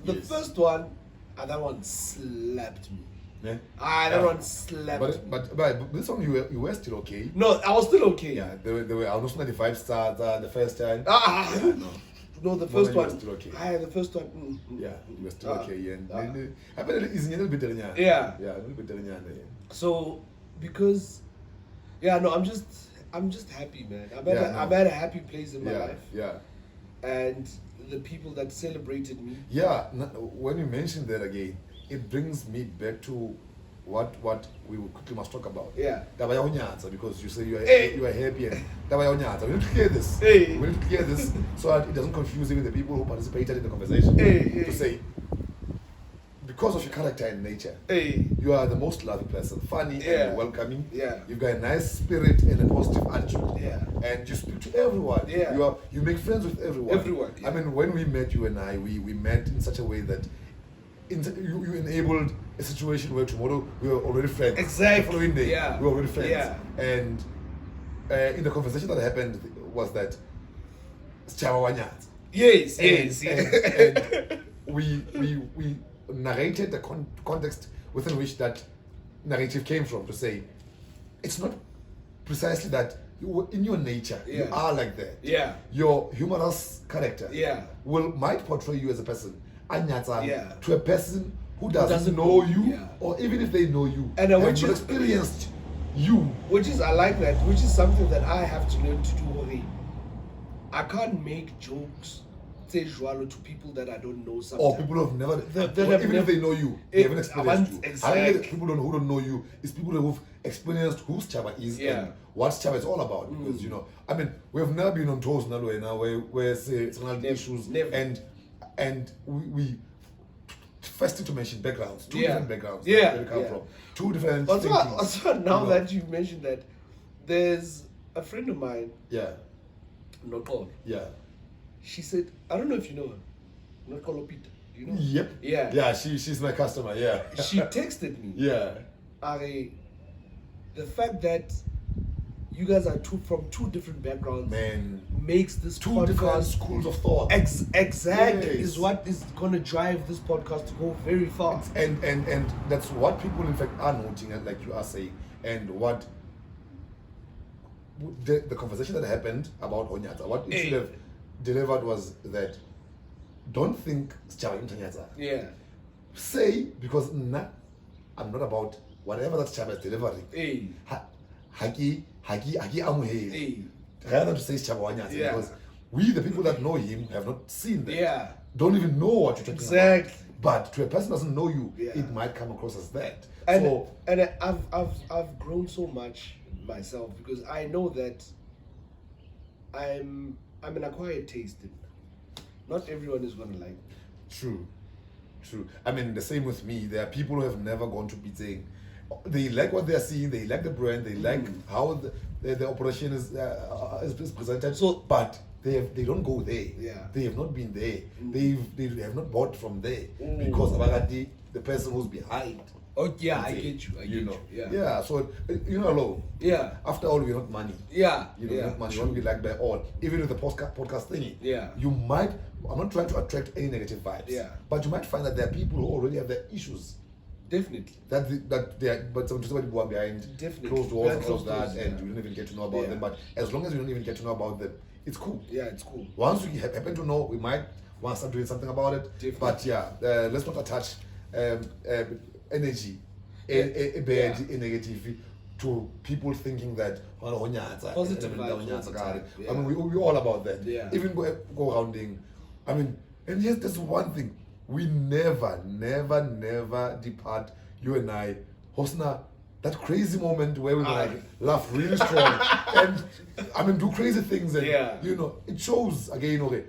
The first one, and that one slapped me. Yeah. That one slapped me. But this one you were still okay. No, I was still okay. Yeah, they were almost 95 stars the first time. No. No, the No, first you were one. still okay. The first one. Yeah, you were still Ah, okay. And ah. I bet it's a little bit Yeah. Yeah, a little bit So because, no, I'm just happy, man. I'm at a happy place in my life, Yeah. and the people that celebrated me. Yeah, when you mention that again, it brings me back to what we quickly must talk about. Yeah. Taba ya Onyanza, because you say you are Hey. you are happy and Taba ya Onyanza. We need to clear this. Hey. We need to clear this so that it doesn't confuse even the people who participated in the conversation. Hey. To say, because of your character and nature, Hey. you are the most loving person, funny and welcoming. Yeah. You've got a nice spirit and a positive attitude. Yeah. And you speak to everyone. Yeah. You make friends with everyone. Everyone, yeah. I mean, when we met, you and I, we met in such a way that you enabled a situation where tomorrow we were already friends. Exactly. The following day, Yeah. we were already friends. Yeah. And in the conversation that happened was that Tjhaba wa nyatsa. Yes. And we narrated the context within which that narrative came from, to say it's not precisely that in your nature you are like that. Yeah. Your humorous character might portray you as a person to a person who doesn't know you, or even if they know you and have which not is experienced you. Which is, I like that, which is something that I have to learn to do. Hore. I can't make jokes to people that I don't know sometimes. Or people who have never, even if they know you, they haven't experienced you. Exactly. People who don't know you is people who've experienced who Tjhaba is and what Tjhaba is all about. Because, I mean, we've never been on tours now where say some issues and we first to mention backgrounds, two different backgrounds where we come from, two different also now that you mentioned that, there's a friend of mine, not called. She said, I don't know if you know her, not called Peter. You know? Yep. Yeah, she's my customer. She texted me. The fact that you guys are from two different backgrounds, man, makes this two podcast, different schools of thought. Exactly, is what is going to drive this podcast to go very far. And that's what people in fact are noting, like you are saying, and what the conversation that happened about Onyanza, what it should have delivered was that don't think Tjhaba Onyanza. Say, because I'm not about whatever that Tjhaba is delivering. Haki amuheli. Rather to say Tjhaba wa nyatsa, because we, the people that know him, have not seen that. Don't even know what you're talking about. But to a person who doesn't know you, it might come across as that. And I've grown so much myself, because I know that I'm an acquired taste. Not everyone is gonna like me. True. I mean, the same with me. There are people who have never gone to Beijing. They like what they're seeing. They like the brand. They like how the operation is presented. But they don't go there. They have not been there. They have not bought from there because the person who's behind. I get you. I get you. So you're not alone. After all, we're not money. We're not money. You won't be liked by all. Even with the podcast thingy. You might. I'm not trying to attract any negative vibes. But you might find that there are people who already have their issues. Definitely. That they are, but some people are behind closed doors and all of that, and you don't even get to know about them. But as long as you don't even get to know about them, it's cool. It's cool. Once we happen to know, we might want to start doing something about it. Definitely. But let's not attach energy, a bad, a negative to people thinking that positive vibes. I mean, we're all about that. Even go rounding. I mean, and yes, there's one thing. We never depart, you and I, Hosna, that crazy moment where we laugh really strong and I mean do crazy things, and it shows again,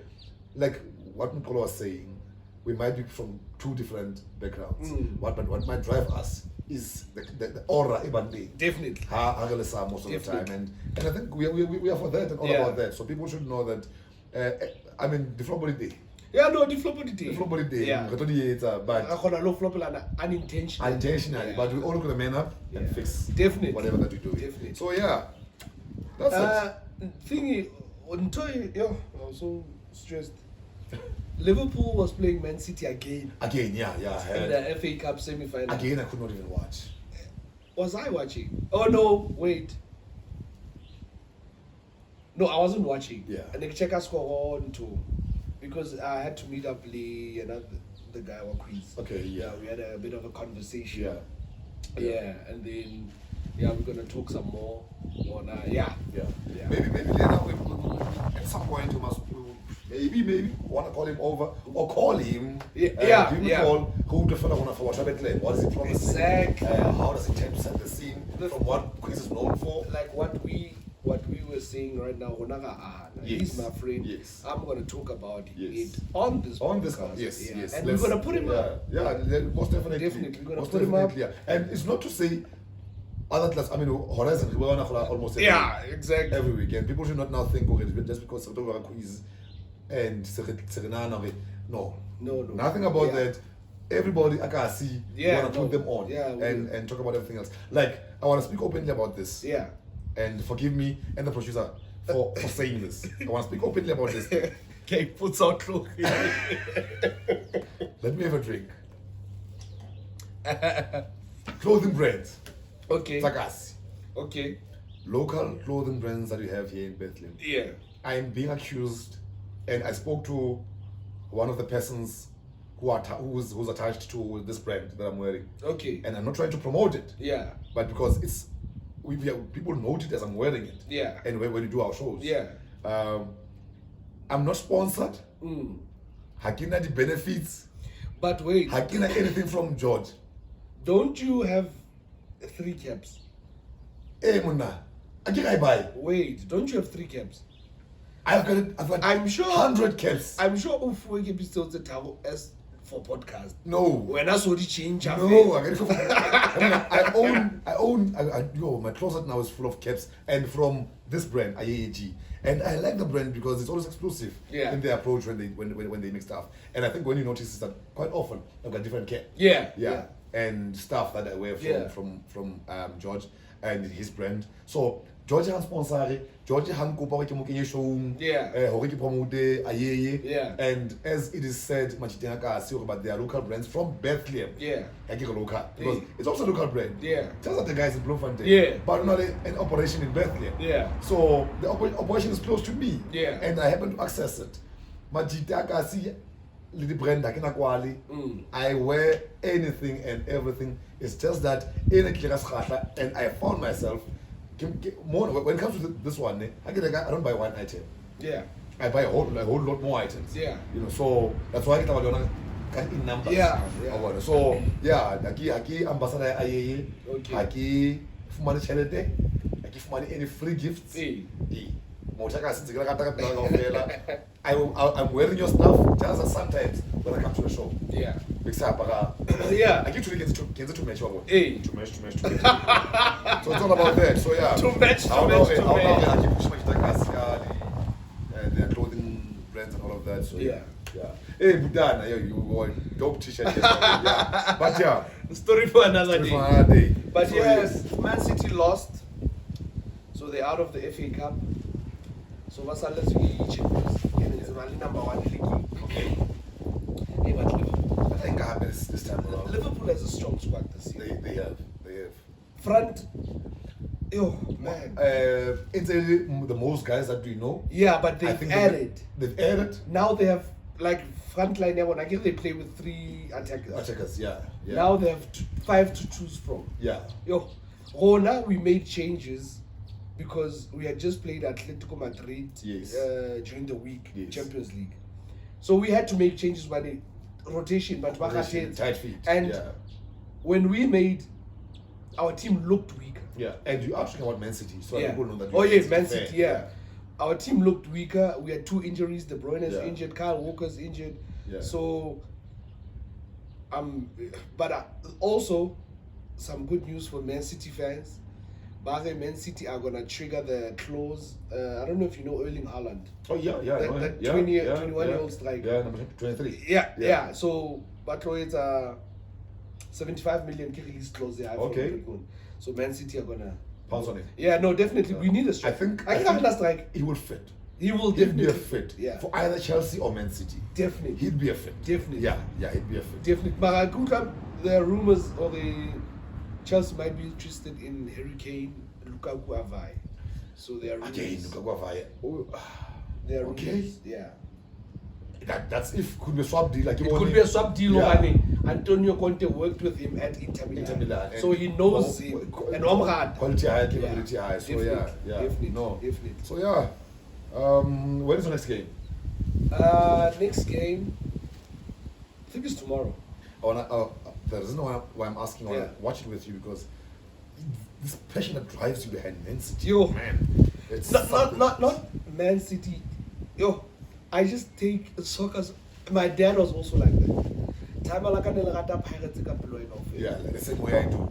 like what Nkolo was saying, we might be from two different backgrounds. What might drive us is the aura. Definitely. Most of the time, and I think we are for that and all about that. So people should know that. I mean, the flop day. Definitely. But unintentionally, but we all gonna man up and fix whatever that we do. Definitely. So that's it. Thingy, I was so stressed. Liverpool was playing Man City again. In the FA Cup semi-final. Again, I could not even watch. Was I watching? Oh no, wait. No, I wasn't watching. And they check our score on to. because I had to meet up the guy or quiz. Okay, yeah. We had a bit of a conversation. Yeah. Yeah, and then we're gonna talk some more on yeah. Maybe later at some point we must maybe want to call him over or call him. Give him a call. Who the fella wanna for what is it from? Exactly. How does it tend to set the scene from what quiz is known for? Like what we were saying right now, he's my friend. Yes. I'm gonna talk about Yes. it on this podcast. Yes. Yes. And we're gonna put him up. Yeah, most definitely. Definitely, we're gonna most put him up. definitely, yeah. And it's not to say other class. I mean, Horizon. We're on almost Exactly. every weekend. People should not now think just because we have a quiz and no, nothing about that. Everybody I can see want to put them on and talk about everything else. Like I want to speak openly about this. Yeah. And forgive me and the producer for saying this. I want to speak openly about this. Okay, puts out clothes. Let me have a drink. Clothing brands. Okay. Takasi. Okay. Local clothing brands that we have here in Bethlehem. Yeah. I am being accused, and I spoke to one of the persons who's attached to this brand that I'm wearing. Okay. And I'm not trying to promote it. Yeah. But because people note it as I'm wearing it. Yeah. And when we do our shows. Yeah. I'm not sponsored. Mm. Hakina the benefits. But wait. Hakina anything from George. Don't you have 3 caps? Hey Muna, I buy. Wait, don't you have 3 caps? I've got I'm sure 100 caps. I'm sure if we get episodes that have as for podcast. No. When I saw the change, No, my closet now is full of caps and from this brand, IAG. And I like the brand because it's always exclusive in their approach when they make stuff. And I think when you notice is that quite often I've got different cap. Yeah. And stuff that I wear from George and his brand. So George han sponsor, George han kopa ke mo kenye show. Hore ke promote ayeye. And as it is said, machiteng ka se about their local brands from Bethlehem. Local because it's also a local brand. Just like the guys in Bloemfontein. But not an operation in Bethlehem. So the operation is close to me. And I happen to access it. Machiteng ka se the brand I wear anything and everything. It's just that in a class and I found myself more when it comes to this one. I don't buy one item. I buy a whole lot more items. So that's why I get in numbers. So aki ambassador ayeye. Aki fumani chelete. Aki fumani any free gifts. I'm wearing your stuff just as sometimes when I come to the show. I keep get to match. So it's all about that. So To match. I keep pushing their clothing brands and all of that. So Hey Budana, you wore dope t-shirt. But Story for another day. But so, yes, Man City lost. So they're out of the FA Cup. So what's let's champions. Number 1 league. Okay. Hey, but Liverpool. I think I have this time around. Liverpool has a strong squad this year. They have. Front. Oh man. It's the most guys that we know. Yeah, but they've added. They've added. Now they have like front line. I guess they play with 3 attackers. Yeah. Now they have 5 to choose from. Now we made changes. Because we had just played Atletico Madrid during the week, Champions League. So we had to make changes by the rotation, but tight feet. And when we made, our team looked weaker. And you are talking about Man City, so people know that. Man City, Our team looked weaker. We had 2 injuries. De Bruyne is injured. Kyle Walker's injured. So, but also some good news for Man City fans. Man City are gonna trigger the clause. I don't know if you know Erling Haaland. That 21-year-old striker. Number 23. So, but it's a 75 million release clause there. So Man City are gonna pounce on it. Definitely. We need a striker. I think strike. He will fit. He will He'd definitely be a fit. For either Chelsea or Man City. Definitely. He'd be a fit. Definitely. He'd be a fit. Definitely. But the rumors or the Chelsea might be interested in Harry Kane, Lukaku Avai. So they are rumors. Lukaku Avai. They are rumors. That's if could be a swap deal. Like It could be a swap deal. Antonio Conte worked with him at Inter Milan. So he knows him. And Omrad. Quality high, capability high. So Definitely. So yeah. When is the next game? Next game, I think it's tomorrow. The reason why I'm asking, I want to watch it with you because this passion that drives you behind Man City. Yo, man, it's not Man City. Yo, I just take soccer. My dad was also like that. Time like Pirates yeah, like the same way I do.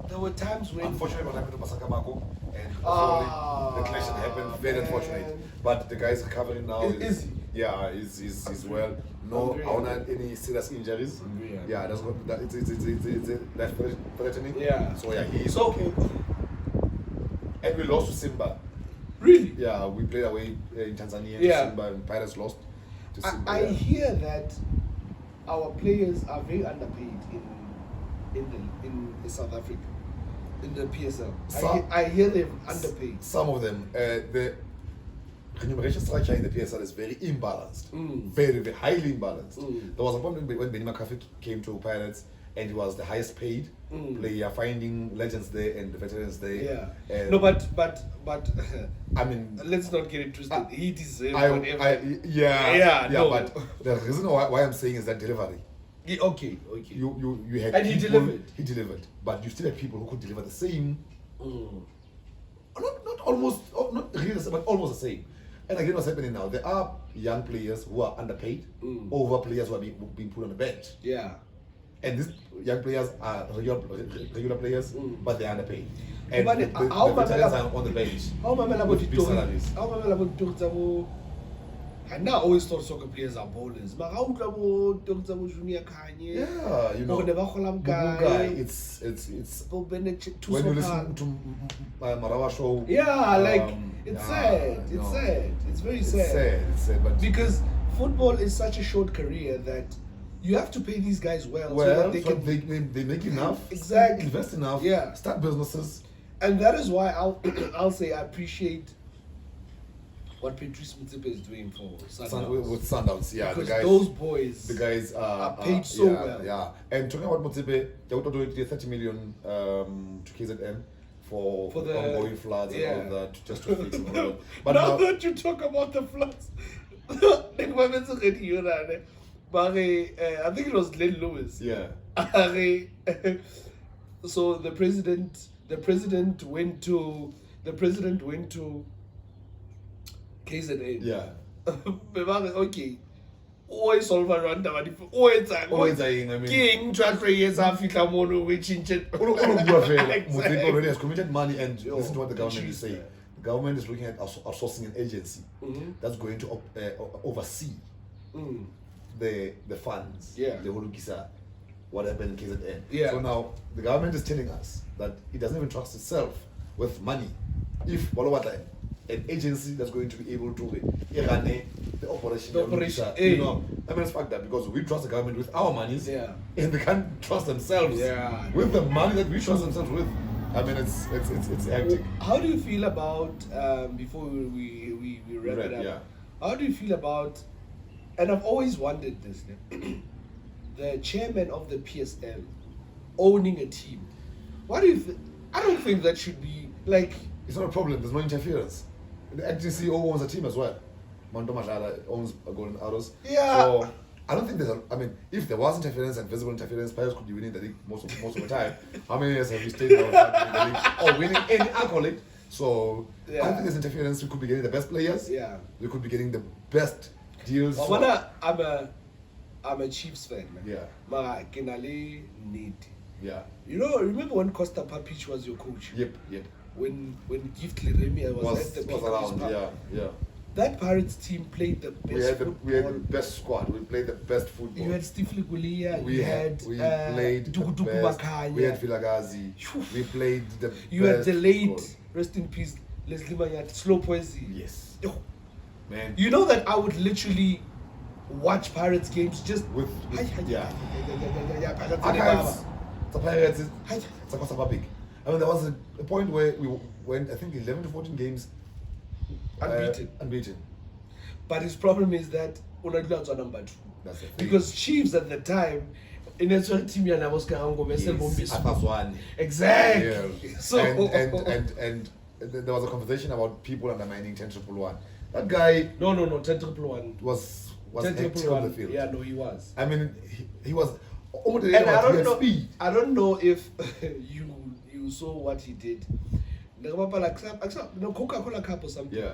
There were times when Unfortunately, what happened to Masakamako and the clash that happened, very unfortunate. But the guy's recovering now. Is he? Yeah, he's well. No, I don't have any serious injuries. Yeah, that's what it's life threatening. Yeah. So yeah, he's okay. And we lost to Simba. Really? Yeah, we played away in Tanzania. Yeah. To Simba, and Pirates lost to Simba. I hear that our players are very underpaid in South Africa, in the PSL. I hear they're underpaid. Some of them, the remuneration structure in the PSL is very imbalanced, very, very highly imbalanced. There was a point when Benny McCarthy came to Pirates and he was the highest paid player, finding legends there and the veterans there. Yeah. And No, but I mean, let's not get it twisted. He deserves whatever. no. But the reason why I'm saying is that delivery. Okay. You had And he people, delivered. He delivered, but you still had people who could deliver the same. Not not really the same, but almost the same. And again, what's happening now? There are young players who are underpaid over players who are being put on the bench. Yeah. And these young players are regular players, but they're underpaid. And But the veterans are on the bench. How with big salaries. And I always thought soccer players are ballers. But how Yeah, you know, Mugunga, it's when you listen to Marawa show. Yeah, like it's sad. It's no. sad. It's very It's sad. sad, but Because football is such a short career that you have to pay these guys so that they can. they make enough, Exactly. invest enough, Yeah. start businesses. And that is why I'll say I appreciate what Patrice Motsepe is doing for Sundowns. With Sundowns, yeah, Because the guys are paid so well. Yeah, and talking about Motsepe, they would do 30 million to KZN for the ongoing floods and all that, just to fix it. But now that you talk about the floods, I think it was Glenn Lewis. yeah, So the president went to KZN. yeah. Okay. O solve Rwanda but if o etsang. I mean, King transfer years after mono which in Motsepe already has committed money, and listen to what the government is saying. that. The government is looking at outsourcing an agency that's going to oversee the funds, Yeah. the Holukisa, what happened in KZN. Yeah. So now the government is telling us that it doesn't even trust itself with money. If an agency that's going to be able to run the operation, you know, I mean, it's fucked up because we trust the government with our monies, Yeah. and they can't trust themselves Yeah. with the money that we trust themselves with. I mean, it's hectic. How do you feel about before we wrap it up? Yeah. How do you feel about? And I've always wondered this: the chairman of the PSL owning a team. What do you think? I don't think that should be like. It's not a problem. There's no interference. The acting CEO owns a team as well. Manto Majala owns a Golden Arrows. Yeah. So I don't think there's. I mean, if there was interference and visible interference, players could be winning the league most of the time. How many years have we stayed now in the league or winning any accolade? So I don't think there's interference. We could be getting the best players. Yeah. We could be getting the best deals. I'm a Chiefs fan, man. Yeah. Mara Kenale need. Yeah. You know, remember when Costa Papic was your coach? Yep. When Gift Leremia was at the was around. Yeah. That Pirates team played the best football. We had the best squad. We played the best football. You had Steve Ligulia. We played Dukuduku the best. Bakanya. We had Vilagazi. We played the You best. had the late, squad. rest in peace, Leslie Manyat, Slow Poesy. Yes. Yo, Man. you know that I would literally watch Pirates games just With yeah. Pirates. Archives. The Pirates. It's a Costa Public. I mean, there was a point where we went, I think, 11 to 14 games Unbeaten. unbeaten. But his problem is that unadula number 2. That's the thing. Because Chiefs at the time, in a certain team, yana was karango Athaswani. Exactly. Yeah. So and there was a conversation about people undermining 10-1. That guy no, 10-1 was 10-1 active on the field. Yeah, no, he was. I mean, he was. And I don't know if you saw what he did. No Coca-Cola Cup or something. Yeah.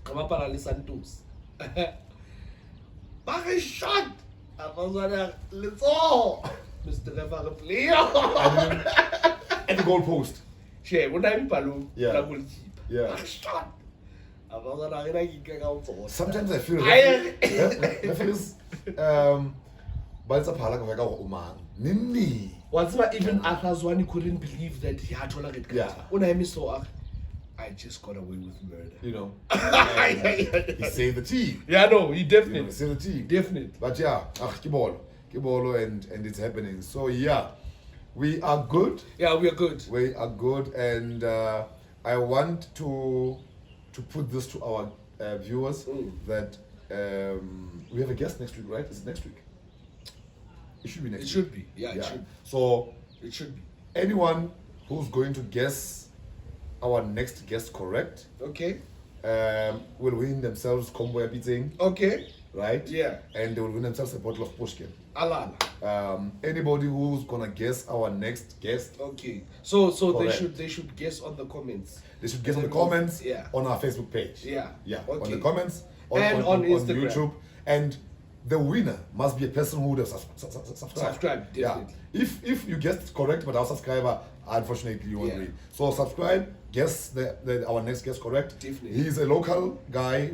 Kamapala Santos. But he shot. I was like, let's all. Mr. Refa player. At the goal post. She when I'm Palu, Yeah. Yeah. Shot. I was like, Sometimes I feel referees but it's a phala ka ka go umang. Nini. What's my even Athaswani couldn't believe that he had to red card. Yeah. When I saw I just got away with murder. You know. He saved the team. Yeah, no, he You definitely know, he saved the team. Definitely. But yeah, Kibolo and it's happening. So yeah, we are good. Yeah, we are good. We are good, and I want to put this to our viewers that we have a guest next week, right? Is it next week? It should be next It week. should be. Yeah, it should. So It should be. anyone who's going to guess our next guest correct Okay. will win themselves combo beating, Okay. right? Yeah. And they will win themselves a bottle of Pushkin. Alala. Anybody who's gonna guess our next guest, Okay. So Correct. they should guess on the comments. they should guess on the And then comments yeah. on our Facebook page. Yeah. Yeah. Okay. On the comments And on Instagram. YouTube. And the winner must be a person who would have subscribed. Subscribe, Yeah. definitely. If you guessed correct but our subscriber, unfortunately you won't Yeah. win. So subscribe, guess our next guest correct. Definitely. He's a local guy.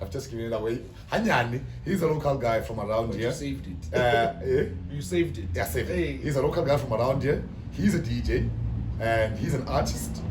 I've just given it away. Hanyani. He's a local guy from around But here. you saved it. Eh? You saved it. Yeah, save it. Hey. He's a local guy from around here. He's a DJ and he's an artist.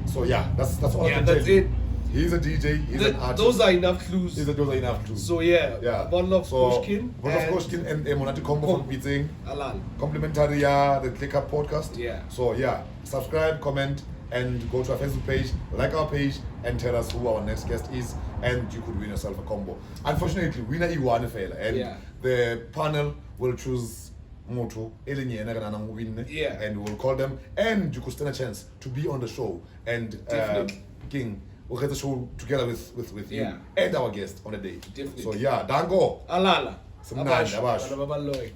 So yeah, that's all I Yeah, can that's tell you. it. He's a DJ, he's an artist. Those are enough clues. Those are enough too. So yeah, yeah. a bottle of Pushkin Bottle of Pushkin and a Monati combo from beating. Alal. Complimentary, the TheClearCupPodcast. Yeah. So yeah, subscribe, comment, and go to our Facebook page, like our page, and tell us who our next guest is, and you could win yourself a combo. Unfortunately, winner Iwane fela, and Yeah. the panel will choose Moto, Yeah. and we'll call them, and you could stand a chance to be on the show, and Definitely. King, we'll get the show together with you Yeah. and our guest on the day. Definitely. So yeah, Dango. Alala. Simnandi, abasho. Bana babaloy.